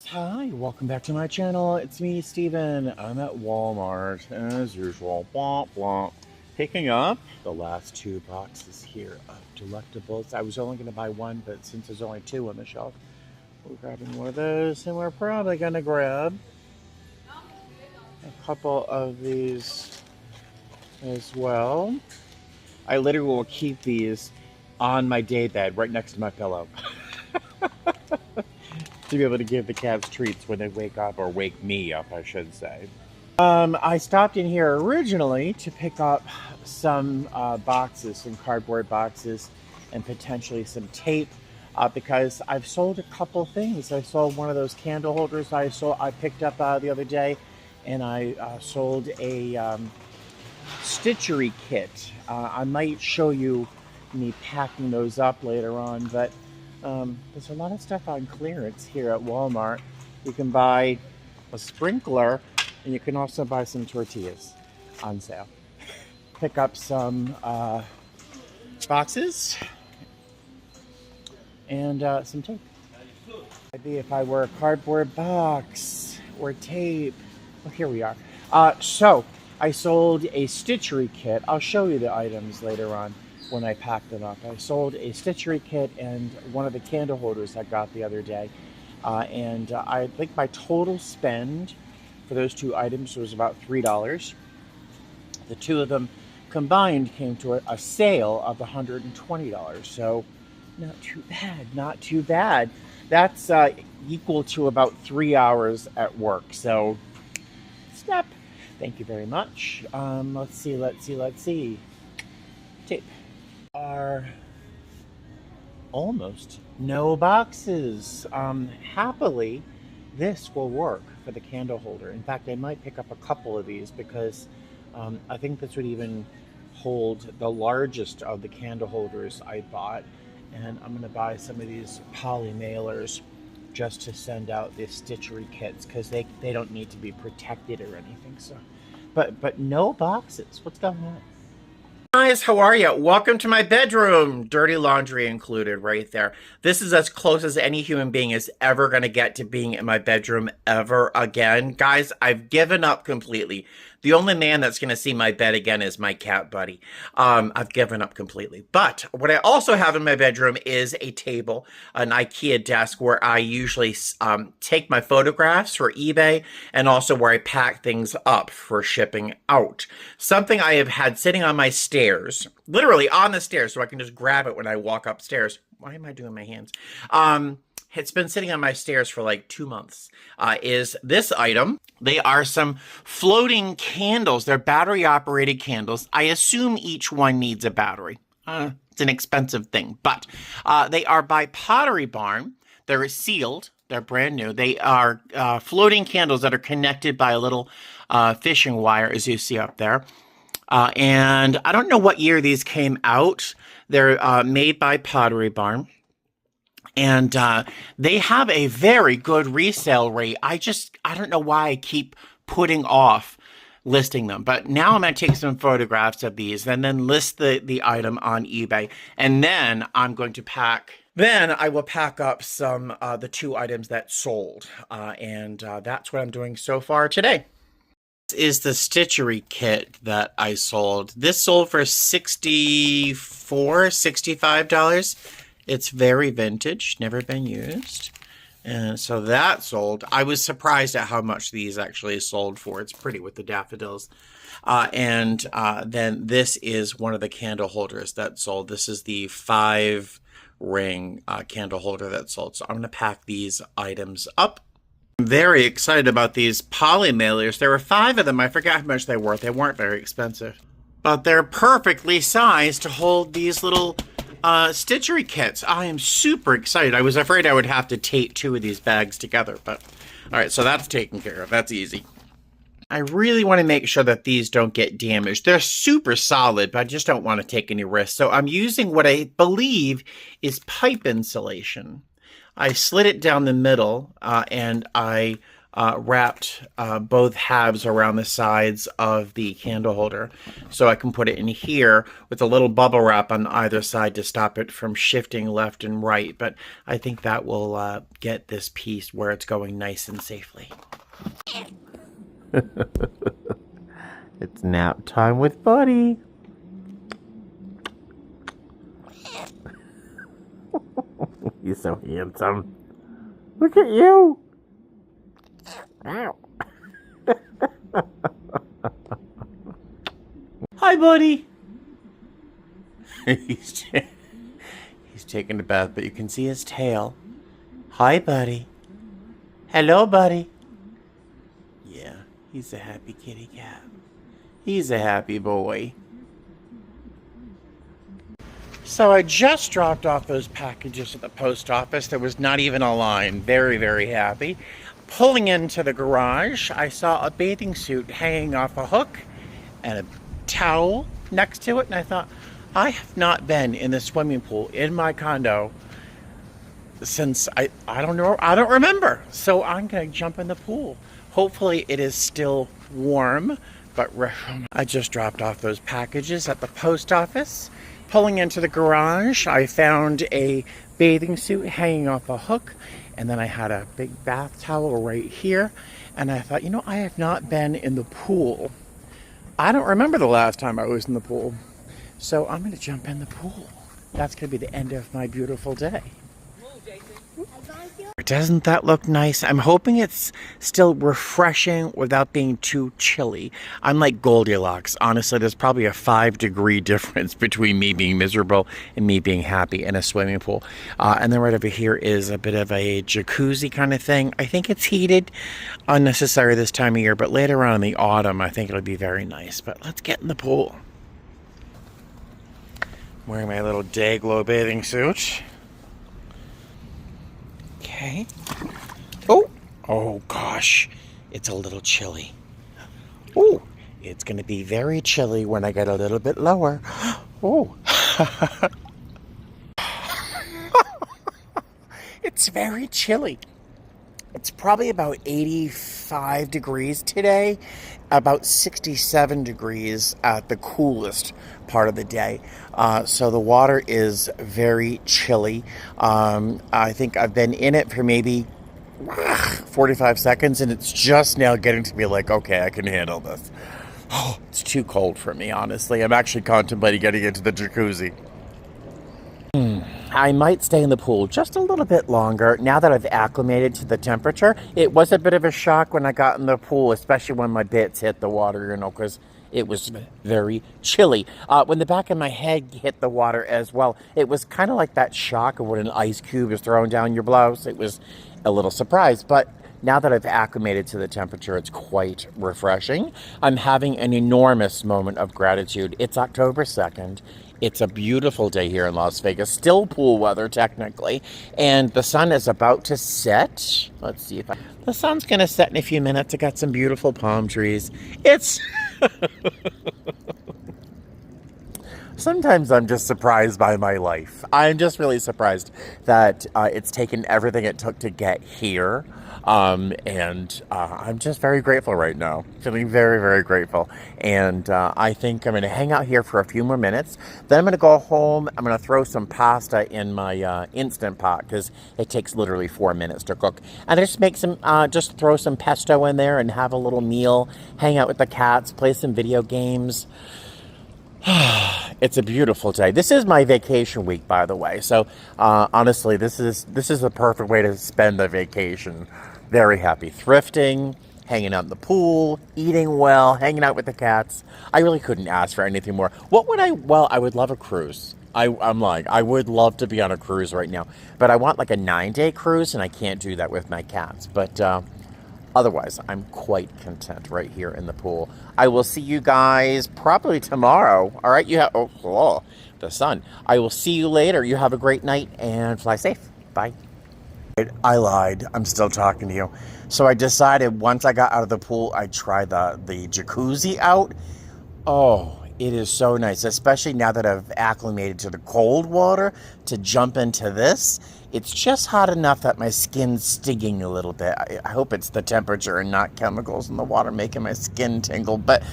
Hi, welcome back to my channel. It's me, Steven. I'm at Walmart, as usual. Blah, blah. Picking up the last two boxes here of Delectables. I was only going to buy one, but since there's only two on the shelf, we're grabbing more of those, and we're probably going to grab a couple of these as well. I literally will keep these on my day bed right next to my pillow. To be able to give the cats treats when they wake up, or wake me up, I should say. I stopped in here originally to pick up some boxes, some cardboard boxes, and potentially some tape, because I've sold a couple things. I sold one of those candle holders I picked up the other day, and I sold a stitchery kit. I might show you me packing those up later on, but there's a lot of stuff on clearance here at Walmart. You can buy a sprinkler, and you can also buy some tortillas on sale. Pick up some boxes and some tape. Maybe if I were a cardboard box or tape. Well, here we are. So I sold a stitchery kit. I'll show you the items later on when I packed them up. I sold a stitchery kit and one of the candle holders I got the other day. I think my total spend for those two items was about $3. The two of them combined came to a sale of $120. So not too bad, not too bad. That's equal to about 3 hours at work. So snap. Thank you very much. Let's see. Tape. Are almost no boxes. Happily, this will work for the candle holder. In fact, I might pick up a couple of these because I think this would even hold the largest of the candle holders I bought. And I'm going to buy some of these poly mailers just to send out the stitchery kits because they don't need to be protected or anything. So, but no boxes. What's going on? Guys, how are you? Welcome to my bedroom. Dirty laundry included right there. This is as close as any human being is ever going to get to being in my bedroom ever again. Guys, I've given up completely. The only man that's going to see my bed again is my cat buddy. I've given up completely. But what I also have in my bedroom is a table, an IKEA desk where I usually take my photographs for eBay, and also where I pack things up for shipping out. Something I have had sitting on my stairs, literally on the stairs, so I can just grab it when I walk upstairs. Why am I doing my hands? It's been sitting on my stairs for like 2 months, is this item. They are some floating candles. They're battery-operated candles. I assume each one needs a battery. It's an expensive thing, but they are by Pottery Barn. They're sealed. They're brand new. They are floating candles that are connected by a little fishing wire, as you see up there. And I don't know what year these came out. They're made by Pottery Barn. And they have a very good resale rate. I don't know why I keep putting off listing them. But now I'm going to take some photographs of these and then list the item on eBay. And then I'm going to pack. Then I will pack up some the two items that sold. And that's what I'm doing so far today. This is the stitchery kit that I sold. This sold for $65. It's very vintage, never been used. And so that sold. I was surprised at how much these actually sold for. It's pretty with the daffodils. Then this is one of the candle holders that sold. This is the 5-ring candle holder that sold. So I'm going to pack these items up. I'm very excited about these poly mailers. There were 5 of them. I forgot how much they were. They weren't very expensive. But they're perfectly sized to hold these little stitchery kits. I am super excited. I was afraid I would have to tape 2 of these bags together, but all right, so that's taken care of. That's easy. I really want to make sure that these don't get damaged. They're super solid, but I just don't want to take any risks. So I'm using what I believe is pipe insulation. I slit it down the middle, and I wrapped both halves around the sides of the candle holder. So I can put it in here with a little bubble wrap on either side to stop it from shifting left and right. But I think that will get this piece where it's going nice and safely. It's nap time with Buddy. He's so handsome. Look at you. Ow. Hi, Buddy. he's taking a bath, but you can see his tail. Hi, Buddy. Hello, Buddy. Yeah, he's a happy kitty cat. He's a happy boy. So I just dropped off those packages at the post office. There was not even a line. Very, very happy. Pulling into the garage, I saw a bathing suit hanging off a hook and a towel next to it. And I thought, I have not been in the swimming pool in my condo since I don't know, I don't remember. So I'm going to jump in the pool. Hopefully it is still warm, but I just dropped off those packages at the post office. Pulling into the garage, I found a bathing suit hanging off a hook, and then I had a big bath towel right here, and I thought, you know, I have not been in the pool. I don't remember the last time I was in the pool, so I'm going to jump in the pool. That's going to be the end of my beautiful day. Doesn't that look nice? I'm hoping it's still refreshing without being too chilly. I'm like Goldilocks. Honestly, there's probably a 5-degree difference between me being miserable and me being happy in a swimming pool. And then right over here is a bit of a jacuzzi kind of thing. I think it's heated, unnecessary this time of year, but later on in the autumn, I think it'll be very nice. But let's get in the pool. I'm wearing my little day glow bathing suit. Okay. Oh gosh, it's a little chilly. Oh, it's going to be very chilly when I get a little bit lower. Oh. It's very chilly. It's probably about 85 degrees today, about 67 degrees at the coolest part of the day. So the water is very chilly. I think I've been in it for maybe 45 seconds, and it's just now getting to be like, okay, I can handle this. Oh, it's too cold for me, honestly. I'm actually contemplating getting into the jacuzzi. I might stay in the pool just a little bit longer now that I've acclimated to the temperature. It was a bit of a shock when I got in the pool, especially when my bits hit the water, you know, because it was very chilly. When the back of my head hit the water as well, it was kind of like that shock of when an ice cube is thrown down your blouse. It was a little surprise, but now that I've acclimated to the temperature, it's quite refreshing. I'm having an enormous moment of gratitude. It's October 2nd. It's a beautiful day here in Las Vegas. Still pool weather, technically. And the sun is about to set. Let's see if the sun's going to set in a few minutes. I got some beautiful palm trees. It's... Sometimes I'm just surprised by my life. I'm just really surprised that it's taken everything it took to get here. And I'm just very grateful right now. Feeling very, very grateful. And I think I'm going to hang out here for a few more minutes. Then I'm going to go home. I'm going to throw some pasta in my Instant Pot because it takes literally 4 minutes to cook. And just make some, just throw some pesto in there and have a little meal. Hang out with the cats. Play some video games. It's a beautiful day. This is my vacation week, by the way. So honestly, this is the perfect way to spend a vacation. Very happy thrifting, hanging out in the pool, eating well, hanging out with the cats. I really couldn't ask for anything more. What would I? Well, I would love a cruise. I'm lying. I would love to be on a cruise right now, but I want like a 9-day cruise, and I can't do that with my cats. But otherwise, I'm quite content right here in the pool. I will see you guys probably tomorrow. All right, you have the sun. I will see you later. You have a great night and fly safe. Bye. I lied. I'm still talking to you. So I decided once I got out of the pool, I'd try the jacuzzi out. Oh, It is so nice, especially now that I've acclimated to the cold water, to jump into this. It's just hot enough that my skin's stinging a little bit. I hope it's the temperature and not chemicals in the water making my skin tingle, but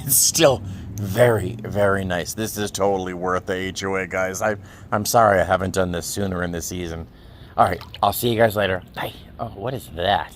it's still very, very nice. This is totally worth the HOA, guys. I'm sorry I haven't done this sooner in the season. All right, I'll see you guys later. Bye. Oh, what is that?